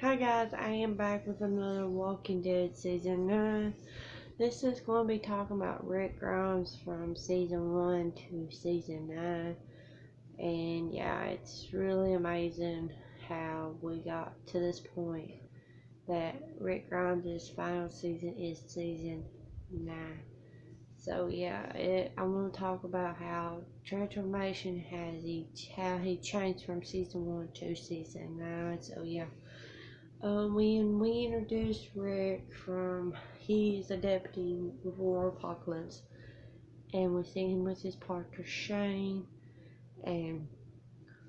Hi guys, I am back with another Walking Dead season 9. This is going to be talking about Rick Grimes from season 1 to season 9. And yeah, it's really amazing how we got to this point that Rick Grimes' final season is season 9. So yeah, I'm going to talk about how transformation how he changed from season 1 to season 9. So yeah. When we introduced Rick he's a deputy before Apocalypse, and we see him with his partner Shane, and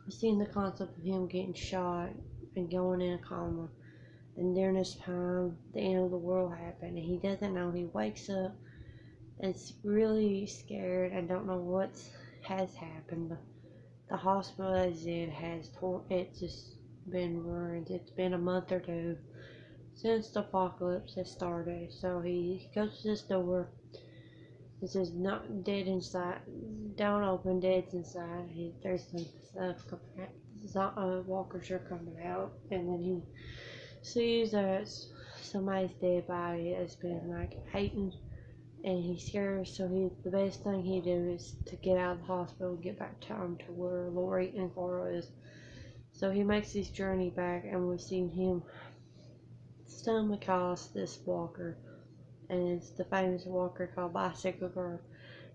we see the concept of him getting shot and going in a coma. And during this time, the end of the world happened, and he doesn't know. He wakes up and is really scared and don't know what has happened. The hospital is in it's just been ruined. It's been a month or two since the apocalypse has started. So he goes to this door. It says not dead inside. Don't open, dead's inside. There's some stuff. Walkers are coming out, and then he sees that somebody's dead body has been like eaten, and he's scared. So the best thing he do is to get out of the hospital, and get back to home to where Lori and Cora is. So he makes this journey back, and we see him stumble across this walker, and it's the famous walker called Bicycle Girl.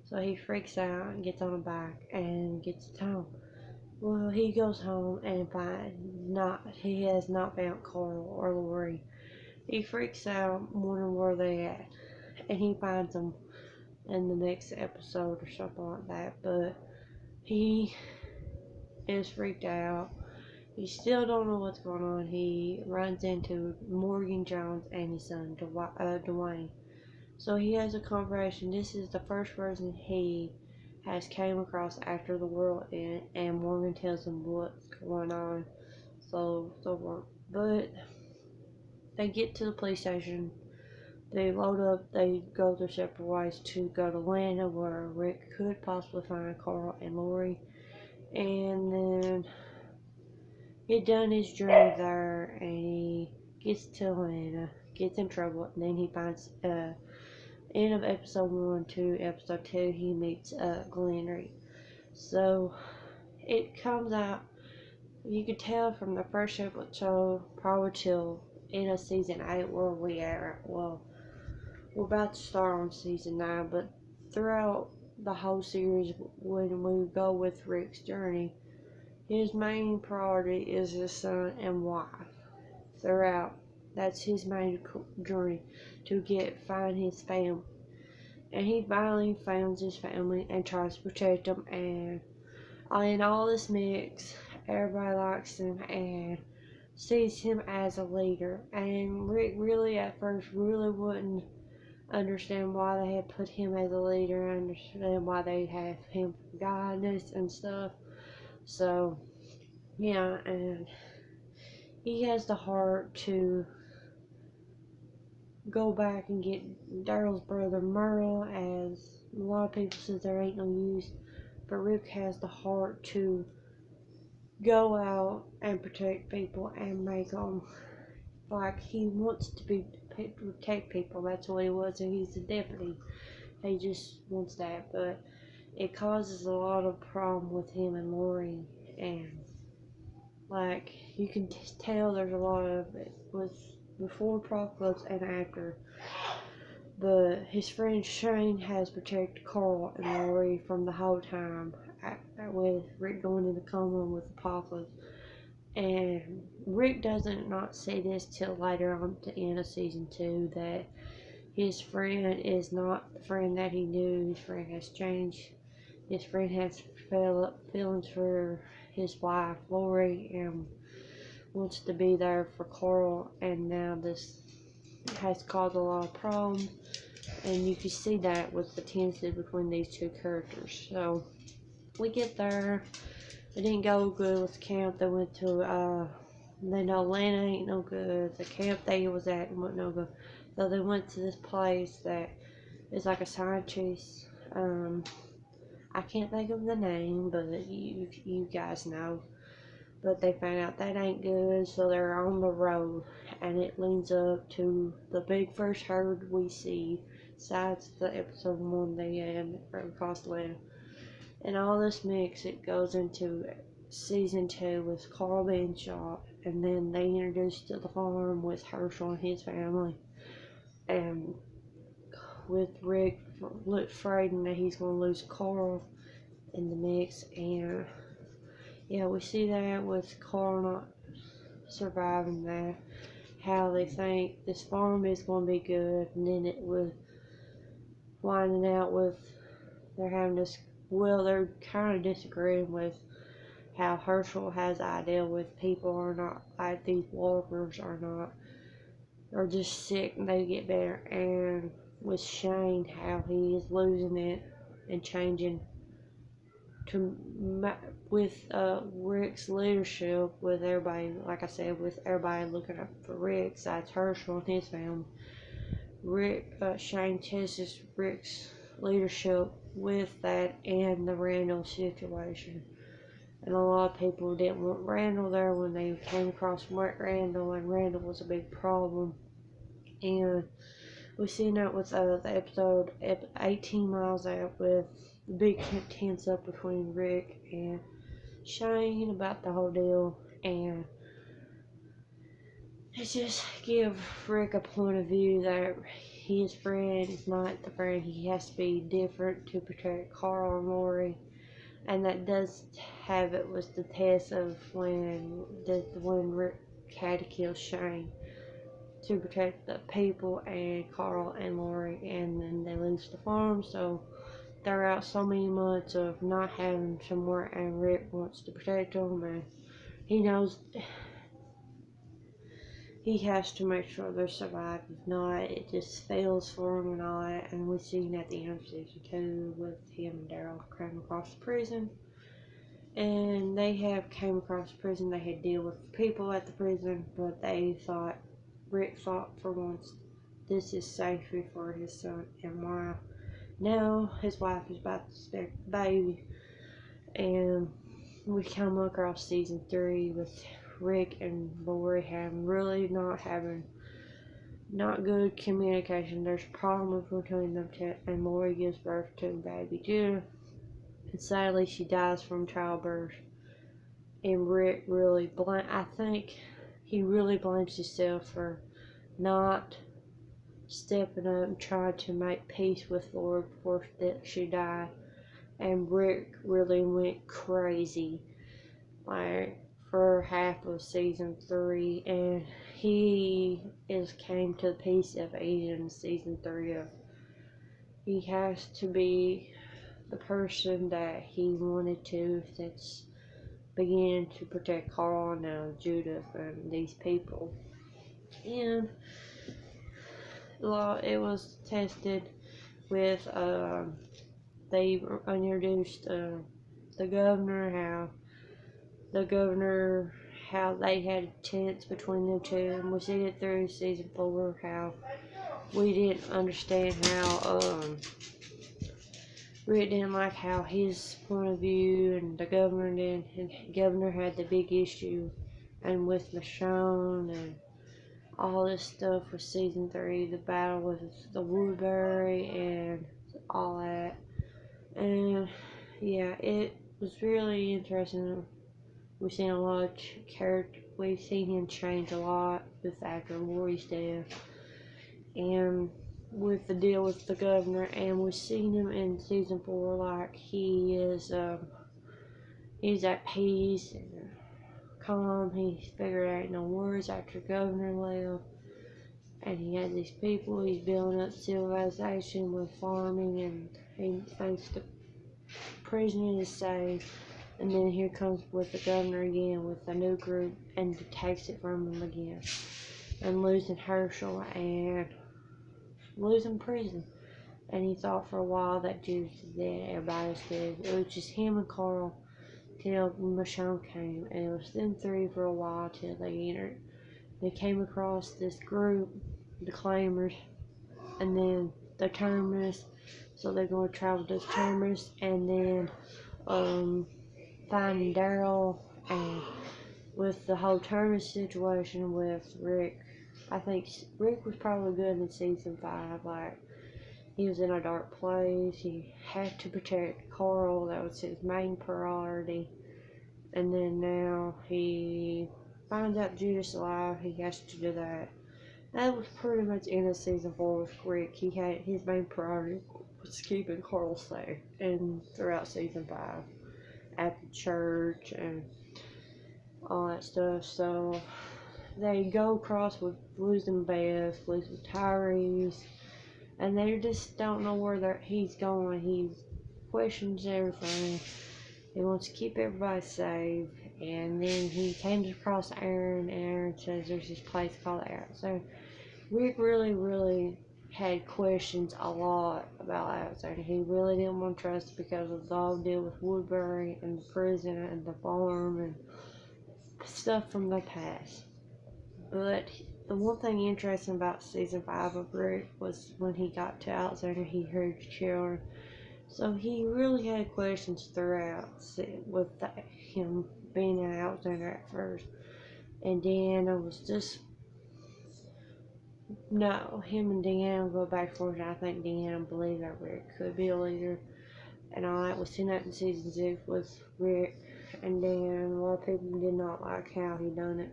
So he freaks out and gets on her back and gets to home. Well, he goes home and he has not found Carl or Lori. He freaks out, wondering where they at, and he finds them in the next episode or something like that. But he is freaked out. He still don't know what's going on. He runs into Morgan Jones and his son Dwayne. So he has a conversation. This is the first person he has came across after the world end, and Morgan tells him what's going on. But they get to the police station. They load up. They go their separate ways to go to Atlanta, where Rick could possibly find Carl and Lori. And then he done his journey there, and he gets to Atlanta, gets in trouble, and then he finds end of episode 1 to episode 2, he meets Glenn Reed. So it comes out, you could tell from the first episode probably till end of season 8 where we are. Well, we're about to start on season 9, but throughout the whole series, when we go with Rick's journey, his main priority is his son and wife. Throughout, that's his main journey, to find his family. And he finally finds his family and tries to protect them. And in all this mix, everybody likes him and sees him as a leader. And Rick really at first really wouldn't understand why they had put him as a leader, understand why they have him for guidance and stuff. So yeah, and he has the heart to go back and get Daryl's brother Merle, as a lot of people says there ain't no use, but Rick has the heart to go out and protect people and make them like he wants to protect people. That's what he was, and he's a deputy. He just wants that, but it causes a lot of problem with him and Lori, and like you can tell there's a lot of it was before Apocalypse and after. But his friend Shane has protected Carl and Lori from the whole time, with Rick going into coma with Apocalypse. And Rick doesn't not see this till later on at the end of season 2, that his friend is not the friend that he knew. His friend has changed. His friend has feelings for his wife Lori and wants to be there for Carl, and now this has caused a lot of problems, and you can see that with the tension between these two characters. So we get there. It didn't go good with the camp. They went to they know Atlanta ain't no good. The camp they was at wasn't no good. So they went to this place that is like a scientist. I can't think of the name, but you guys know. but they find out that ain't good, so they're on the road, and it leads up to the big first herd we see, besides the episode 1 they had across the land. And all this mix, it goes into season 2 with Carl being shot, and then they introduce to the farm with Herschel and his family, and with Rick afraid that he's going to lose Carl in the mix. And yeah, we see that with Carl not surviving that, how they think this farm is going to be good, and then it was winding out with they're having this, well, they're kind of disagreeing with how Herschel has an idea with people are not, like these walkers are not, are just sick and they get better, and with Shane, how he is losing it and changing to with Rick's leadership, with everybody, like I said, with everybody looking up for Rick, besides Herschel and his family. Shane tests Rick's leadership with that and the Randall situation. And a lot of people didn't want Randall there when they came across Randall, and Randall was a big problem. And we seen that with the episode 18 Miles Out, with the big tense up between Rick and Shane about the whole deal. And it just give Rick a point of view that his friend is not the friend. He has to be different to protect Carl and Lori. And that does have it was the test of when Rick had to kill Shane to protect the people and Carl and Lori, and then they lose the farm, so they're out so many months of not having somewhere, and Rick wants to protect them, and he knows he has to make sure they survive. If not, it just fails for him and all that. And we've seen at the end of season 2 with him and Daryl coming across the prison. And they have came across the prison. They had to deal with the people at the prison, but Rick thought for once this is safer for his son and wife. Now his wife is about to expect the baby. And we come across season 3 with Rick and Lori having not good communication. There's problems between them two, and Lori gives birth to a baby too. And sadly, she dies from childbirth. And Rick I think he really blames himself for not stepping up and trying to make peace with Lori before she died. And Rick really went crazy, like, for half of season 3, and he came to the piece of Asian season 3 of he has to be the person that he wanted to, that's beginning to protect Carl and Judith and these people. And it was tested with they introduced the governor, how they had a tense between them two, and we see it through season 4, how we didn't understand how Rick didn't like how his point of view and the governor did, and the governor had the big issue, and with Michonne and all this stuff with season 3, the battle with the Woodbury and all that. And yeah, it was really interesting. We've seen a lot of we've seen him change a lot with after Lori's death, and with the deal with the governor, and we've seen him in season 4, like he's at peace and calm. He's figured out no worries after governor left, and he had these people. He's building up civilization with farming, and he thinks the prison is safe. And then here comes with the governor again with a new group and takes it from him again. And losing Herschel and losing prison. And he thought for a while that Judith was dead, everybody was dead. It was just him and Carl till Michonne came. And it was them 3 for a while till they entered. They came across this group, the Claimers, and then the Terminus. So they're going to travel to the Terminus, and then finding Daryl and with the whole tournament situation with Rick. I think Rick was probably good in season 5. Like, he was in a dark place. He had to protect Carl. That was his main priority. And then now he finds out Judith's alive. He has to do that. That was pretty much in of season 4 with Rick. He had his main priority was keeping Carl safe, and throughout season 5 at the church and all that stuff. So they go across with losing Beth, losing Tyrese, and they just don't know where he's going. He questions everything. He wants to keep everybody safe. And then he came across Aaron, and Aaron says there's this place called Aaron. So Rick really had questions a lot about Alexander. He really didn't want to trust it because of the whole deal with Woodbury and the prison and the farm and stuff from the past. But the one thing interesting about season 5 of Rick was when he got to Alexander, he heard children. So he really had questions throughout with him being in Alexander at first. And Deanna was just, no, him and Deanna go back and forth. I think Deanna believed that Rick could be a leader. And all that was seen that in season 6 with Rick. And then a lot of people did not like how he done it.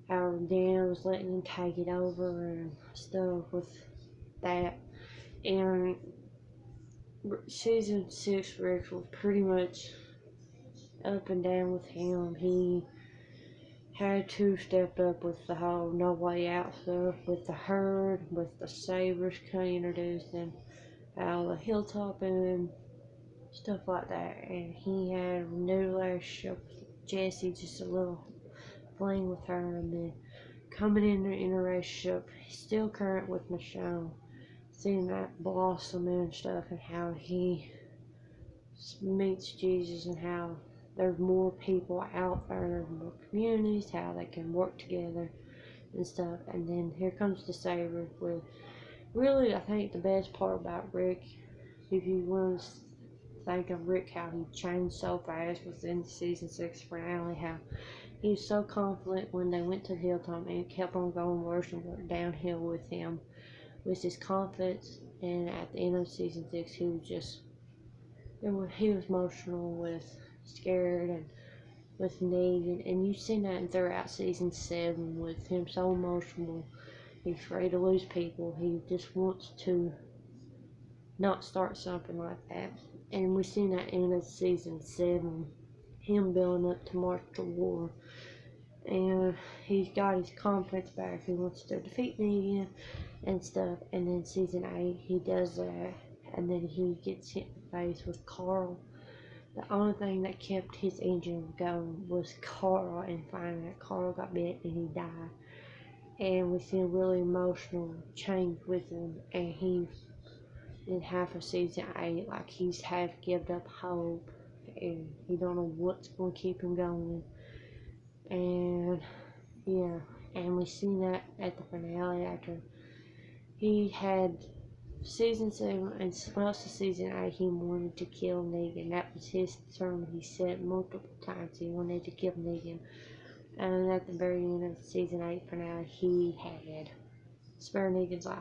How Deanna was letting him take it over and stuff with that. And season 6 Rick was pretty much up and down with him. He had to step up with the whole No Way Out stuff, with the herd, with the Sabres kind of introduced, and how the Hilltop and stuff like that. And he had a new relationship with Jessie, just a little fling with her, and then coming in a relationship, he's still current with Michonne. Seeing that blossom and stuff, and how he meets Jesus, and how there's more people out there, there's more communities, how they can work together and stuff. And then here comes the Sabres with really, I think the best part about Rick, if you want to think of Rick, how he changed so fast within the season 6 finale, how he was so confident when they went to the Hilltop, and it kept on going worse and worse downhill with him, with his confidence. And at the end of season 6, he was just, he was emotional, with scared, and with Negan. And you've seen that throughout season 7 with him so emotional. He's afraid to lose people. He just wants to not start something like that. And we've seen that end of season 7, him building up to march to war. And he's got his confidence back. He wants to defeat Negan and stuff. And then season 8, he does that. And then he gets hit in the face with Carl. The only thing that kept his engine going was Carl, and finding that Carl got bit and he died. And we see a really emotional change with him. And he, in half of season 8, like he's half given up hope. And he don't know what's going to keep him going. And yeah, and we see that at the finale after he had season 7 and most of season 8, he wanted to kill Negan. That was his term. He said multiple times he wanted to kill Negan. And at the very end of season 8 finale, he had spared Negan's life.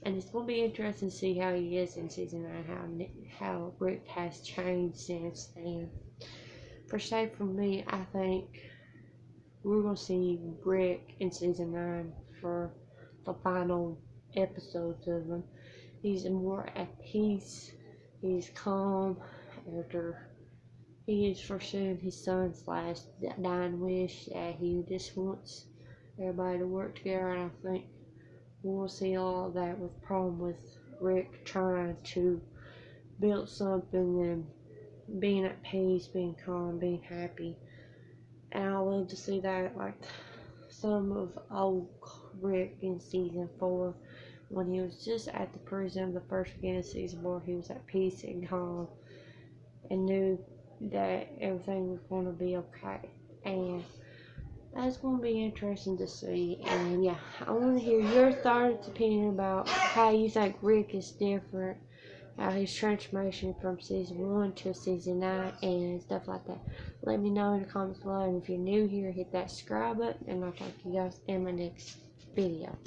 And it's going to be interesting to see how he is in season 9, how Rick has changed since then. For say for me, I think we're going to see Rick in season 9 for the final episodes of him. He's more at peace. He's calm after he is pursuing his son's last dying wish. He just wants everybody to work together, and I think we'll see all of that with problem with Rick trying to build something and being at peace, being calm, being happy. And I love to see that, like some of old Rick in season 4, when he was just at the prison the first beginning of season 4, he was at peace and calm and knew that everything was going to be okay. And that's going to be interesting to see. And yeah, I want to hear your thoughts, opinion about how you think Rick is different how his transformation from season 1 to season 9 and stuff like that. Let me know in the comments below, and if you're new here, hit that subscribe button, and I'll talk to you guys in my next video.